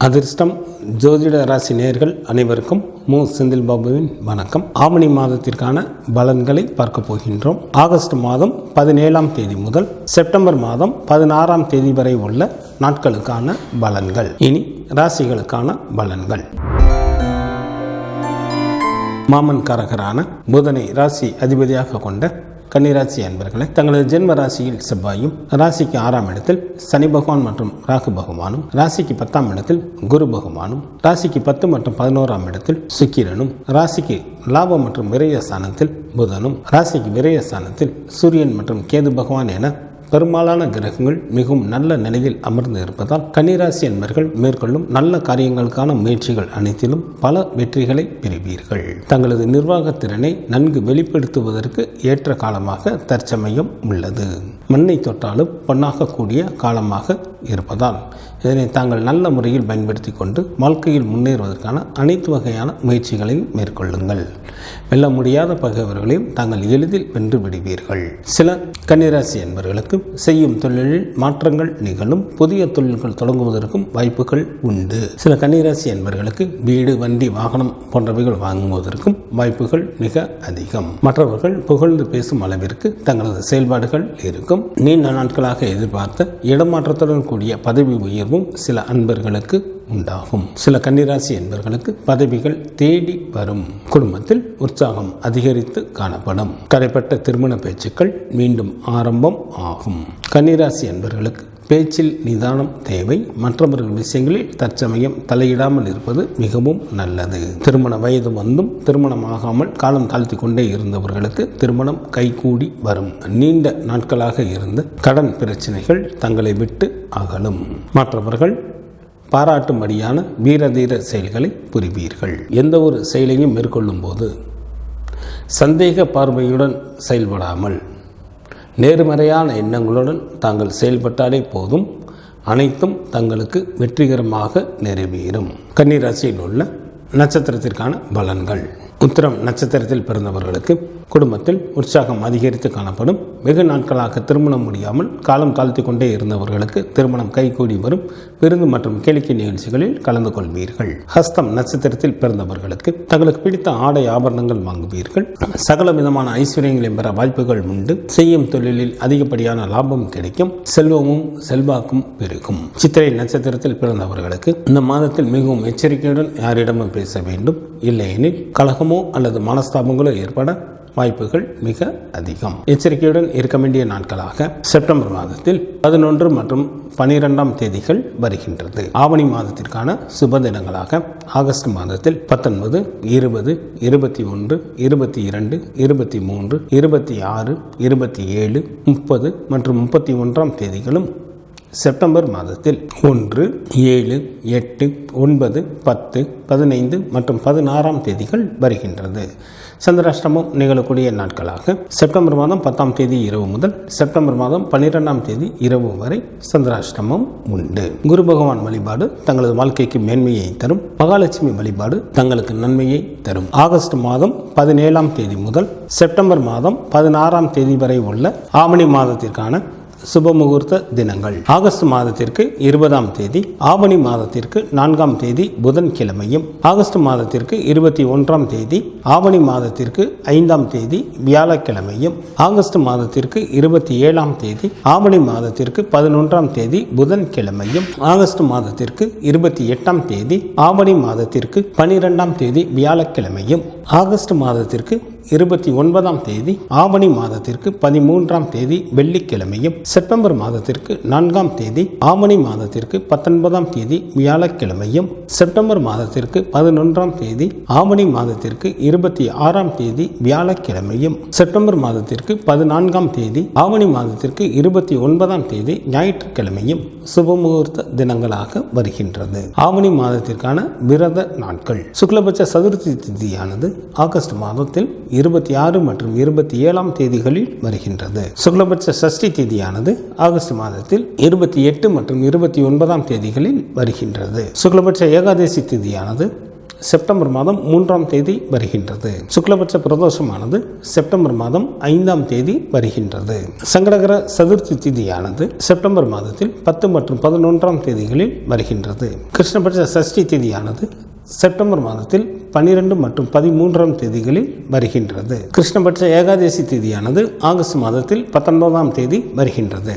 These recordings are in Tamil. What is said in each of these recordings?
அதிர்ஷ்டம் ஜோதிட ராசி நேயர்கள் அனைவருக்கும் மு செந்தில் பாபுவின் வணக்கம். ஆவணி மாதத்திற்கான பலன்களை பார்க்க போகின்றோம். ஆகஸ்ட் மாதம் 17ஆம் தேதி முதல் செப்டம்பர் மாதம் 16ஆம் தேதி வரை உள்ள நாட்களுக்கான பலன்கள். இனி ராசிகளுக்கான பலன்கள். மாமன் காரகரான புதனை ராசி அதிபதியாக கொண்ட கன்னிராசி அன்பர்களை தங்களது ஜென்ம ராசியில் செவ்வாயும், ராசிக்கு 6ஆம் இடத்தில் சனி பகவான் மற்றும் ராகு பகவானும், ராசிக்கு 10ஆம் இடத்தில் குரு பகவானும், ராசிக்கு 10 மற்றும் 11ஆம் இடத்தில் சுக்கிரனும், ராசிக்கு லாபம் மற்றும் விரயஸ்தானத்தில் புதனும், ராசிக்கு விரயஸ்தானத்தில் சூரியன் மற்றும் கேது பகவான் என பெரும்பாலான கிரகங்கள் மிகவும் நல்ல நிலையில் அமர்ந்து இருப்பதால் கன்னிராசி என்பர்கள் மேற்கொள்ளும் நல்ல காரியங்களுக்கான முயற்சிகள் அனைத்திலும் பல வெற்றிகளை பெறுவீர்கள். தங்களது நிர்வாக திறனை நன்கு வெளிப்படுத்துவதற்கு ஏற்ற காலமாக தற்சமயம் உள்ளது. மண்ணை தொட்டாலும் பொன்னாக கூடிய காலமாக இருப்பதால் இதனை தாங்கள் நல்ல முறையில் பயன்படுத்தி கொண்டு வாழ்க்கையில் முன்னேறுவதற்கான அனைத்து வகையான முயற்சிகளையும் மேற்கொள்ளுங்கள். வெல்ல முடியாத பகைவர்களையும் தாங்கள் எளிதில் வென்று விடுவீர்கள். சில கன்னிராசி என்பவர்களுக்கு செய்யும் தொழிலில் மாற்றங்கள் நிகழும். புதிய தொழில்கள் தொடங்குவதற்கும் வாய்ப்புகள் உண்டு. சில கன்னிராசி என்பவர்களுக்கு வீடு, வண்டி, வாகனம் போன்றவைகள் வாங்குவதற்கும் வாய்ப்புகள் மிக அதிகம். மற்றவர்கள் புகழ்ந்து பேசும் அளவிற்கு தங்களது செயல்பாடுகள் இருக்கும். நீண்ட நாட்களாக எதிர்பார்த்த இடமாற்றத்துடன் கூடிய பதவி உயர்வும் சில அன்பர்களுக்கு உண்டாகும். சில கன்னிராசி என்பவர்களுக்கு பதவிகள் தேடி வரும். குடும்பத்தில் உற்சாகம் அதிகரித்து காணப்படும். தடைப்பட்ட திருமண பேச்சுக்கள் மீண்டும் ஆரம்பம் ஆகும். கன்னிராசி என்பவர்களுக்கு பேச்சில் நிதானம் தேவை. மற்றவர்கள் விஷயங்களில் தற்சமயம் தலையிடாமல் இருப்பது மிகவும் நல்லது. திருமண வயது வந்தும் திருமணமாகாமல் காலம் தாழ்த்தி கொண்டே இருந்தவர்களுக்கு திருமணம் கைகூடி வரும். நீண்ட நாட்களாக இருந்த கடன் பிரச்சனைகள் தங்களை விட்டு அகலும். மற்றவர்கள் பாராட்டும்படியான வீரதீர செயல்களை புரிவீர்கள். எந்த ஒரு செயலையும் மேற்கொள்ளும் போது சந்தேக பார்வையுடன் செயல்படாமல் நேர்மறையான எண்ணங்களுடன் தாங்கள் செயல்பட்டாலே போதும். அனைத்தும் தங்களுக்கு வெற்றிகரமாக நிறைவேறும். கன்னிராசியில் உள்ள நட்சத்திரத்திற்கான பலன்கள். உத்திரம் நட்சத்திரத்தில் பிறந்தவர்களுக்கு குடும்பத்தில் உற்சாகம் அதிகரித்து காணப்படும். வெகு நாட்களாக திருமணம் முடியாமல் காலம் தாழ்த்தி கொண்டே இருந்தவர்களுக்கு திருமணம் கைகூடி வரும். விருந்து மற்றும் கேளிக்கை நிகழ்ச்சிகளில் கலந்து கொள்வீர்கள். ஹஸ்தம் நட்சத்திரத்தில் பிறந்தவர்களுக்கு தங்களுக்கு பிடித்த ஆடை ஆபரணங்கள் வாங்குவீர்கள். சகல விதமான ஐஸ்வர்யங்களை பெற வாய்ப்புகள் உண்டு. செய்யும் தொழிலில் அதிகப்படியான லாபம் கிடைக்கும். செல்வமும் செல்வாக்கும் பெருகும். சித்திரை நட்சத்திரத்தில் பிறந்தவர்களுக்கு இந்த மாதத்தில் மிகவும் எச்சரிக்கையுடன் யாரிடமும் பேச வேண்டும். இல்லையெனில் கலகமோ அல்லது மனஸ்தாபங்களோ ஏற்பட வாய்ப்புகள் மிக அதிகம். எச்சரிக்கையுடன் இருக்க வேண்டிய நாட்களாக செப்டம்பர் மாதத்தில் 11 மற்றும் 12ஆம் தேதிகள் வருகின்றது. ஆவணி மாதத்திற்கான சுப தினங்களாக ஆகஸ்ட் மாதத்தில் 19, 20, 21, 22, 23, 26, 27, 30 மற்றும் 31ஆம் தேதிகளும், செப்டம்பர் மாதத்தில் 1, 7, 8, 9, 10, 15 மற்றும் 16ஆம் தேதிகள் வருகின்றது. சந்திராஷ்டமம் நிகழக்கூடிய நாட்களாக செப்டம்பர் மாதம் 10ஆம் தேதி இரவு முதல் செப்டம்பர் மாதம் 12ஆம் தேதி இரவு வரை சந்திராஷ்டமம் உண்டு. குரு பகவான் வழிபாடு தங்களது வாழ்க்கைக்கு மேன்மையை தரும். மகாலட்சுமி வழிபாடு தங்களுக்கு நன்மையை தரும். ஆகஸ்ட் மாதம் 17ஆம் தேதி முதல் செப்டம்பர் மாதம் 16ஆம் தேதி வரை உள்ள ஆவணி மாதத்திற்கான சுப முகூர்த்த தினங்கள். ஆகஸ்ட் மாதத்திற்கு 20ஆம் தேதி, ஆவணி மாதத்திற்கு 4ஆம் தேதி புதன்கிழமையும், ஆகஸ்ட் மாதத்திற்கு 21ஆம் தேதி, ஆவணி மாதத்திற்கு 5ஆம் தேதி வியாழக்கிழமையும், ஆகஸ்ட் மாதத்திற்கு 27ஆம் தேதி, ஆவணி மாதத்திற்கு 11ஆம் தேதி புதன்கிழமையும், ஆகஸ்ட் மாதத்திற்கு 28ஆம் தேதி, ஆவணி மாதத்திற்கு 12ஆம் தேதி வியாழக்கிழமையும், ஆகஸ்ட் மாதத்திற்கு 29ஆம் தேதி, ஆவணி மாதத்திற்கு 13ஆம் தேதி வெள்ளிக்கிழமையும், செப்டம்பர் மாதத்திற்கு 4ஆம் தேதி, ஆவணி மாதத்திற்கு 19ஆம் தேதி வியாழக்கிழமையும், செப்டம்பர் மாதத்திற்கு 11ஆம் தேதி, ஆவணி மாதத்திற்கு 26ஆம் தேதி வியாழக்கிழமையும், செப்டம்பர் மாதத்திற்கு 14ஆம் தேதி, ஆவணி மாதத்திற்கு 29ஆம் தேதி ஞாயிற்றுக்கிழமையும் சுபமுகூர்த்த தினங்களாக வருகின்றது. ஆவணி மாதத்திற்கான விரத நாட்கள். சுக்லபட்ச சதுர்த்தி திதியானது ஆகஸ்ட் மாதத்தில் 26 மற்றும் 27ஆம் தேதிகளில் வருகின்றது. சுக்லபட்ச சஷ்டி தேதியானது ஆகஸ்ட் மாதத்தில் 28 மற்றும் 29ஆம் தேதிகளில் வருகின்றது. சுக்லபட்ச ஏகாதசி தேதியானது செப்டம்பர் மாதம் 3ஆம் தேதி வருகின்றது. சுக்லபட்ச பிரதோஷமானது செப்டம்பர் மாதம் 5ஆம் தேதி வருகின்றது. சங்கடகர சதுர்த்தி திதியானது செப்டம்பர் மாதத்தில் 10 மற்றும் 11ஆம் தேதிகளில் வருகின்றது. கிருஷ்ணபட்ச சஷ்டி திதியானது செப்டம்பர் மாதத்தில் 12 மற்றும் 13ஆம் தேதிகளில் வருகின்றது. கிருஷ்ணபட்ச ஏகாதசி திதியானது ஆகஸ்ட் மாதத்தில் 19ஆம் தேதி வருகின்றது.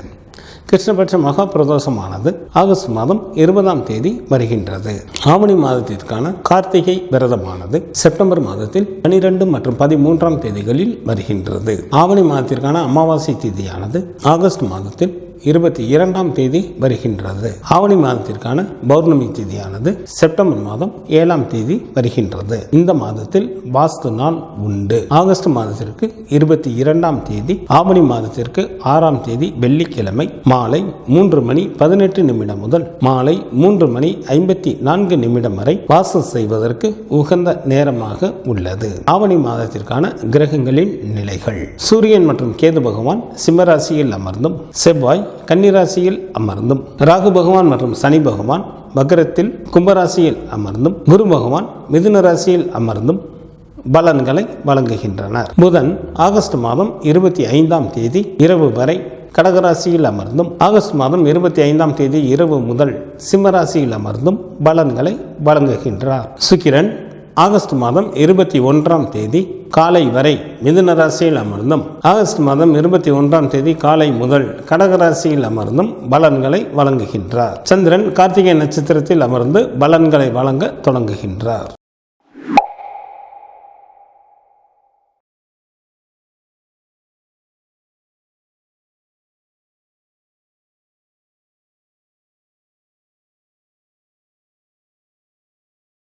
கிருஷ்ணபட்ச மகா பிரதோஷமானது ஆகஸ்ட் மாதம் 20ஆம் தேதி வருகின்றது. ஆவணி மாதத்திற்கான கார்த்திகை விரதமானது செப்டம்பர் மாதத்தில் 12 மற்றும் 13ஆம் தேதிகளில் வருகின்றது. ஆவணி மாதத்திற்கான அமாவாசை திதியானது ஆகஸ்ட் மாதத்தில் 22ஆம் தேதி வருகின்றது. ஆவணி மாதத்திற்கான பௌர்ணமி திதியானது செப்டம்பர் மாதம் 7ஆம் தேதி வருகின்றது. இந்த மாதத்தில் வாஸ்து நாள் உண்டு. ஆகஸ்ட் மாதத்திற்கு 22ஆம் தேதி, ஆவணி மாதத்திற்கு 6ஆம் தேதி வெள்ளிக்கிழமை மாலை 3 மணி 18 நிமிடம் முதல் மாலை 3 மணி 54 நிமிடம் வரை வாசம் செய்வதற்கு உகந்த நேரமாக உள்ளது. ஆவணி மாதத்திற்கான கிரகங்களின் நிலைகள்: சூரியன் மற்றும் கேது பகவான் சிம்மராசியில் அமர்ந்தும், செவ்வாய் கன்னிராசியில் அமர்ந்தும், ராகு பகவான் மற்றும் சனி பகவான் மகரத்தில் கும்பராசியில் அமர்ந்தும், குரு பகவான் மிதுன ராசியில் அமர்ந்தும் பலன்களை வழங்குகின்றனர். புதன் ஆகஸ்ட் மாதம் 25ஆம் தேதி இரவு வரை கடகராசியில் அமர்ந்தும், ஆகஸ்ட் மாதம் 25ஆம் தேதி இரவு முதல் சிம்மராசியில் அமர்ந்தும் பலன்களை வழங்குகின்றார். சுக்கிரன் ஆகஸ்ட் மாதம் 21ஆம் தேதி காலை வரை மிதுன ராசியில் அமர்ந்தும், ஆகஸ்ட் மாதம் 21ஆம் தேதி காலை முதல் கடகராசியில் அமர்ந்தும் பலன்களை வழங்குகின்றார். சந்திரன் கார்த்திகை நட்சத்திரத்தில் அமர்ந்து பலன்களை வழங்க தொடங்குகின்றார்.